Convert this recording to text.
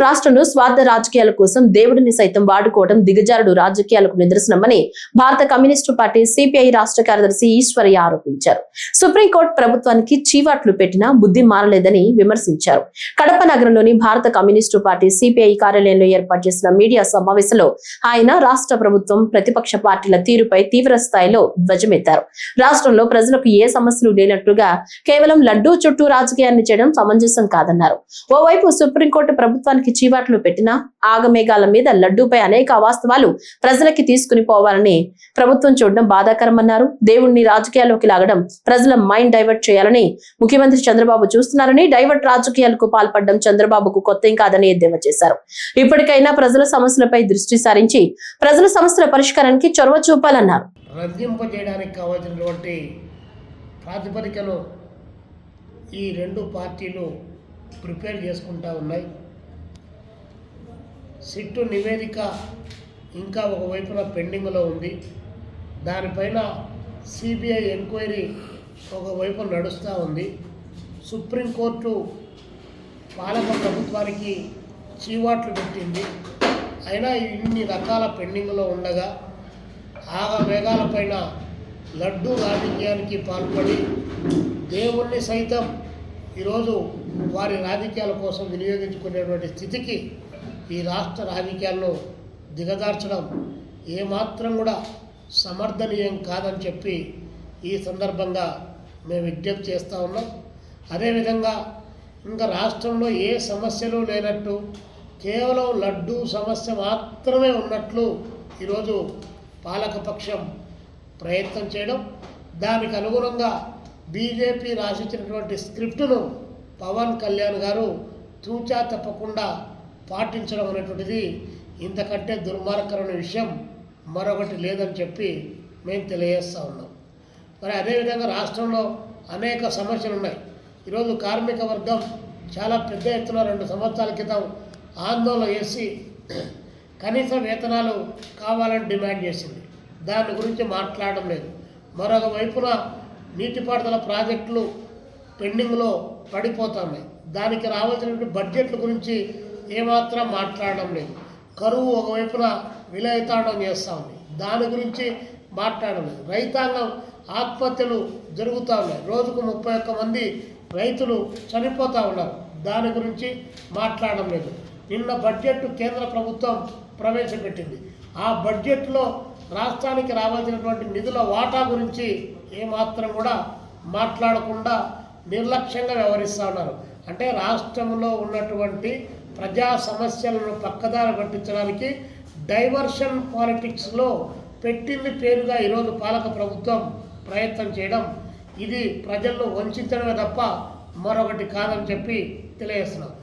రాష్ట్రంలో స్వార్థ రాజకీయాల కోసం దేవుడిని సైతం వాడుకోవడం దిగజారుడు రాజకీయాలకు నిదర్శనమని భారత కమ్యూనిస్టు పార్టీ సిపిఐ రాష్ట్ర కార్యదర్శి ఈశ్వరయ్య ఆరోపించారు. సుప్రీంకోర్టు ప్రభుత్వానికి చీవాట్లు పెట్టినా బుద్ధి మారలేదని విమర్శించారు. కడప నగరంలోని భారత కమ్యూనిస్టు పార్టీ సిపిఐ కార్యాలయంలో ఏర్పాటు చేసిన మీడియా సమావేశంలో ఆయన రాష్ట్ర ప్రభుత్వం ప్రతిపక్ష పార్టీల తీరుపై తీవ్ర స్థాయిలో ధ్వజమెత్తారు. రాష్ట్రంలో ప్రజలకు ఏ సమస్యలు లేనట్టుగా కేవలం లడ్డూ చుట్టూ రాజకీయాన్ని చేయడం సమంజసం కాదన్నారు. ఓవైపు సుప్రీంకోర్టు ప్రభుత్వానికి చీవాట్లు పెట్టినా ఆగమేఘాల మీద లడ్డూపై అనేక అవాస్తవాలు ప్రజలకి తీసుకుని పోవాలని ప్రభుత్వం చూడడం బాధాకరమన్నారు. దేవుణ్ణి రాజకీయాల్లోకి లాగడం, ప్రజల మైండ్ డైవర్ట్ చేయాలని ముఖ్యమంత్రి చంద్రబాబు చూస్తున్నారని, డైవర్ట్ రాజకీయాలకు పాల్పడడం చంద్రబాబుకు కొత్తేం కాదని ఎద్దేవా చేశారు. ఇప్పటికైనా ప్రజల సమస్యలపై దృష్టి సారించి ప్రజల సమస్యల పరిష్కారానికి చొరవ చూపాలన్నారు. రద్దింపజేయడానికి కావాల్సినటువంటి ప్రాతిపదికను ఈ రెండు పార్టీలు ప్రిపేర్ చేసుకుంటా ఉన్నాయి. సిట్టు నివేదిక ఇంకా ఒకవైపున పెండింగ్లో ఉంది. దానిపైన సిబిఐ ఎంక్వైరీ ఒకవైపు నడుస్తూ ఉంది. సుప్రీంకోర్టు పాలక ప్రభుత్వానికి చీవాట్లు పెట్టింది. అయినా ఇన్ని రకాల పెండింగ్లో ఉండగా ఆగమేఘాలపైన లడ్డూ రాజకీయానికి పాల్పడి దేవుణ్ణి సైతం ఈరోజు వారి రాజకీయాల కోసం వినియోగించుకునేటువంటి స్థితికి ఈ రాష్ట్ర రాజకీయాల్లో దిగజార్చడం ఏమాత్రం కూడా సమర్థనీయం కాదని చెప్పి ఈ సందర్భంగా మేము విజ్ఞప్తి చేస్తూ ఉన్నాం. అదేవిధంగా ఇంకా రాష్ట్రంలో ఏ సమస్యలు లేనట్టు కేవలం లడ్డూ సమస్య మాత్రమే ఉన్నట్లు ఈరోజు పాలకపక్షం ప్రయత్నం చేయడం, దానికి అనుగుణంగా బీజేపీ రాసిచ్చినటువంటి స్క్రిప్టును పవన్ కళ్యాణ్ గారు తూచా తప్పకుండా పాటించడం అనేటువంటిది ఇంతకంటే దుర్మార్గకరమైన విషయం మరొకటి లేదని చెప్పి మేము తెలియజేస్తూ ఉన్నాం. మరి అదేవిధంగా రాష్ట్రంలో అనేక సమస్యలు ఉన్నాయి. ఈరోజు కార్మిక వర్గం చాలా పెద్ద ఎత్తున 2 సంవత్సరాల క్రితం ఆందోళన చేసి కనీస వేతనాలు కావాలని డిమాండ్ చేసింది. దాని గురించి మాట్లాడడం లేదు. మరొక వైపున నీటిపారుదల ప్రాజెక్టులు పెండింగ్లో పడిపోతున్నాయి. దానికి రావాల్సినటువంటి బడ్జెట్ల గురించి ఏమాత్రం మాట్లాడడం లేదు. కరువు ఒకవైపున విలయతాండం చేస్తూ ఉంది, దాని గురించి మాట్లాడడం లేదు. రైతాంగం ఆత్మహత్యలు జరుగుతూ ఉన్నాయి. రోజుకు 31 మంది రైతులు చనిపోతూ ఉన్నారు, దాని గురించి మాట్లాడడం లేదు. నిన్న బడ్జెట్ కేంద్ర ప్రభుత్వం ప్రవేశపెట్టింది. ఆ బడ్జెట్లో రాష్ట్రానికి రావాల్సినటువంటి నిధుల వాటా గురించి ఏమాత్రం కూడా మాట్లాడకుండా నిర్లక్ష్యంగా వ్యవహరిస్తూ ఉన్నారు. అంటే రాష్ట్రంలో ఉన్నటువంటి ప్రజా సమస్యలను పక్కదారి పట్టించడానికి డైవర్షన్ పాలిటిక్స్లో పెట్టింది పేరుగా ఈరోజు పాలక ప్రభుత్వం ప్రయత్నం చేయడం, ఇది ప్రజలను వంచడమే తప్ప మరొకటి కాదని చెప్పి తెలియజేస్తున్నాం.